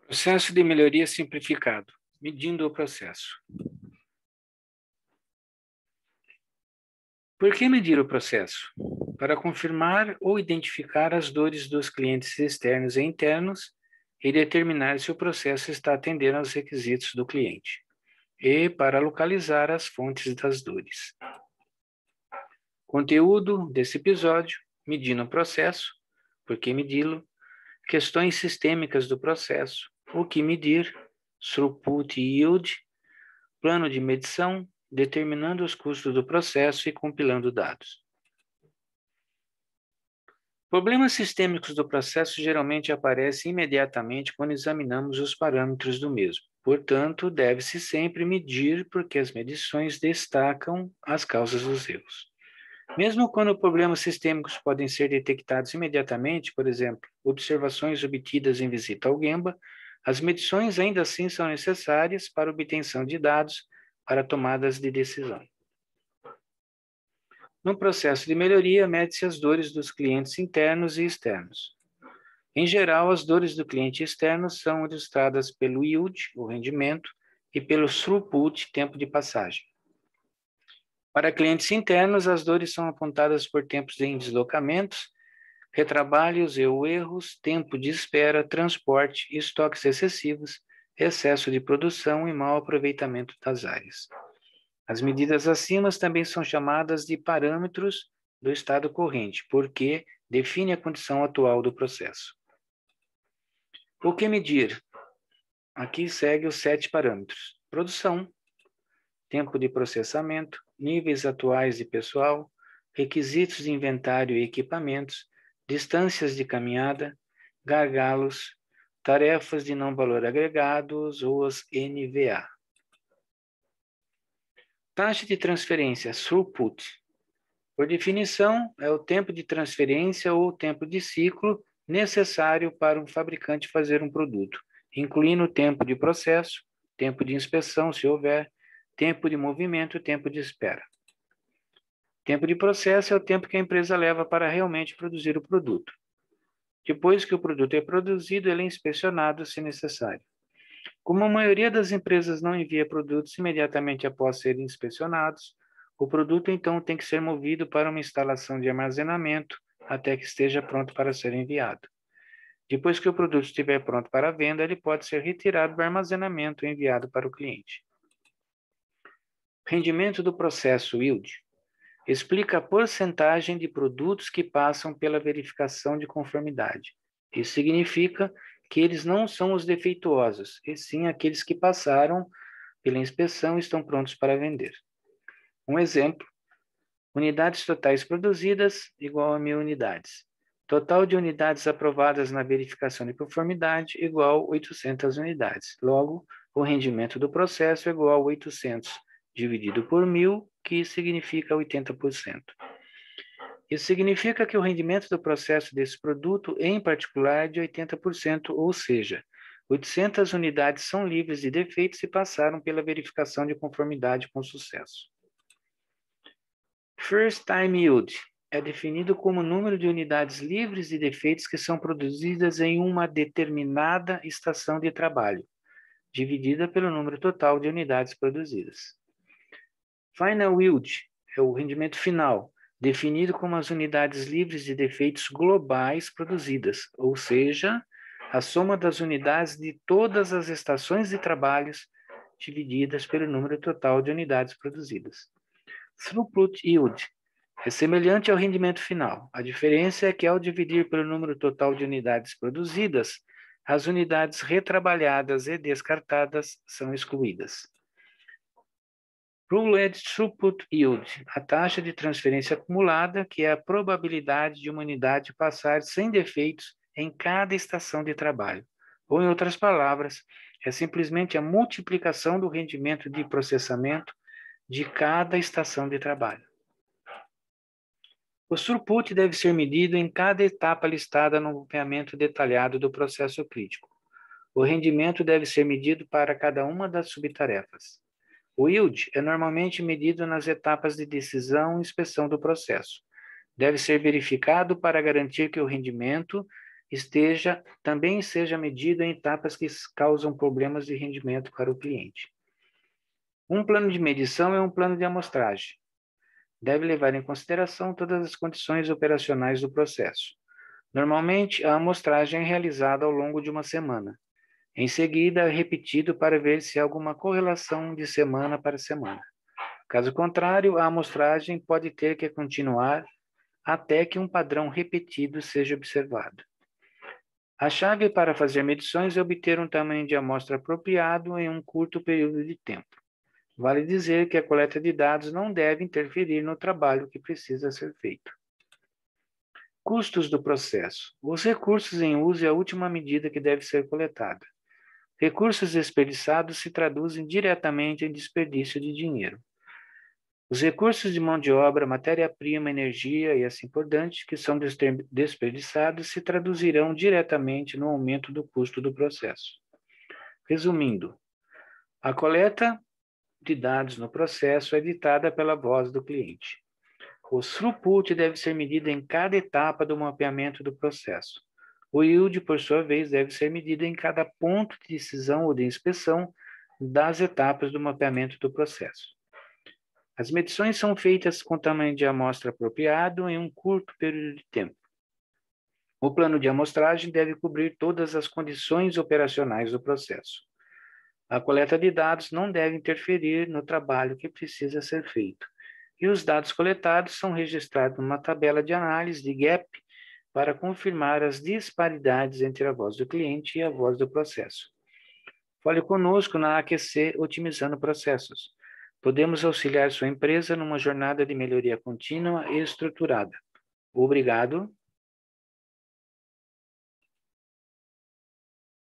Processo de melhoria simplificado, medindo o processo. Por que medir o processo? Para confirmar ou identificar as dores dos clientes externos e internos e determinar se o processo está atendendo aos requisitos do cliente, e para localizar as fontes das dores. Conteúdo desse episódio: medindo o processo, por que medi-lo, questões sistêmicas do processo, o que medir, throughput e yield, plano de medição, determinando os custos do processo e compilando dados. Problemas sistêmicos do processo geralmente aparecem imediatamente quando examinamos os parâmetros do mesmo. Portanto, deve-se sempre medir porque as medições destacam as causas dos erros. Mesmo quando problemas sistêmicos podem ser detectados imediatamente, por exemplo, observações obtidas em visita ao Gemba, as medições ainda assim são necessárias para obtenção de dados para tomadas de decisão. No processo de melhoria, mede-se as dores dos clientes internos e externos. Em geral, as dores do cliente externo são ilustradas pelo yield, o rendimento, e pelo throughput, tempo de passagem. Para clientes internos, as dores são apontadas por tempos em deslocamentos, retrabalhos ou erros, tempo de espera, transporte, estoques excessivos, excesso de produção e mau aproveitamento das áreas. As medidas acima também são chamadas de parâmetros do estado corrente, porque define a condição atual do processo. O que medir? Aqui segue os 7 parâmetros: produção, tempo de processamento, níveis atuais de pessoal, requisitos de inventário e equipamentos, distâncias de caminhada, gargalos, tarefas de não valor agregados ou as NVA. Taxa de transferência, throughput. Por definição, é o tempo de transferência ou tempo de ciclo necessário para um fabricante fazer um produto, incluindo o tempo de processo, tempo de inspeção, se houver, tempo de movimento e tempo de espera. Tempo de processo é o tempo que a empresa leva para realmente produzir o produto. Depois que o produto é produzido, ele é inspecionado se necessário. Como a maioria das empresas não envia produtos imediatamente após serem inspecionados, o produto então tem que ser movido para uma instalação de armazenamento até que esteja pronto para ser enviado. Depois que o produto estiver pronto para venda, ele pode ser retirado do armazenamento e enviado para o cliente. Rendimento do processo yield explica a porcentagem de produtos que passam pela verificação de conformidade. Isso significa que eles não são os defeituosos, e sim aqueles que passaram pela inspeção e estão prontos para vender. Um exemplo: unidades totais produzidas igual a 1.000 unidades. Total de unidades aprovadas na verificação de conformidade igual a 800 unidades. Logo, o rendimento do processo é igual a 800 dividido por 1.000, que significa 80%. Isso significa que o rendimento do processo desse produto, em particular, é de 80%, ou seja, 800 unidades são livres de defeitos e passaram pela verificação de conformidade com sucesso. First Time Yield é definido como o número de unidades livres de defeitos que são produzidas em uma determinada estação de trabalho, dividida pelo número total de unidades produzidas. Final Yield é o rendimento final, definido como as unidades livres de defeitos globais produzidas, ou seja, a soma das unidades de todas as estações de trabalhos divididas pelo número total de unidades produzidas. Throughput Yield é semelhante ao rendimento final. A diferença é que, ao dividir pelo número total de unidades produzidas, as unidades retrabalhadas e descartadas são excluídas. Ruled Throughput Yield, a taxa de transferência acumulada, que é a probabilidade de uma unidade passar sem defeitos em cada estação de trabalho. Ou, em outras palavras, é simplesmente a multiplicação do rendimento de processamento de cada estação de trabalho. O throughput deve ser medido em cada etapa listada no mapeamento detalhado do processo crítico. O rendimento deve ser medido para cada uma das subtarefas. O yield é normalmente medido nas etapas de decisão e inspeção do processo. Deve ser verificado para garantir que o rendimento também seja medido em etapas que causam problemas de rendimento para o cliente. Um plano de medição é um plano de amostragem. Deve levar em consideração todas as condições operacionais do processo. Normalmente, a amostragem é realizada ao longo de uma semana. Em seguida, é repetido para ver se há alguma correlação de semana para semana. Caso contrário, a amostragem pode ter que continuar até que um padrão repetido seja observado. A chave para fazer medições é obter um tamanho de amostra apropriado em um curto período de tempo. Vale dizer que a coleta de dados não deve interferir no trabalho que precisa ser feito. Custos do processo. Os recursos em uso é a última medida que deve ser coletada. Recursos desperdiçados se traduzem diretamente em desperdício de dinheiro. Os recursos de mão de obra, matéria-prima, energia e assim por diante, que são desperdiçados, se traduzirão diretamente no aumento do custo do processo. Resumindo, a coleta de dados no processo é ditada pela voz do cliente. O throughput deve ser medido em cada etapa do mapeamento do processo. O yield, por sua vez, deve ser medido em cada ponto de decisão ou de inspeção das etapas do mapeamento do processo. As medições são feitas com tamanho de amostra apropriado em um curto período de tempo. O plano de amostragem deve cobrir todas as condições operacionais do processo. A coleta de dados não deve interferir no trabalho que precisa ser feito. E os dados coletados são registrados numa tabela de análise de gap para confirmar as disparidades entre a voz do cliente e a voz do processo. Fale conosco na AQC Otimizando Processos. Podemos auxiliar sua empresa numa jornada de melhoria contínua e estruturada. Obrigado.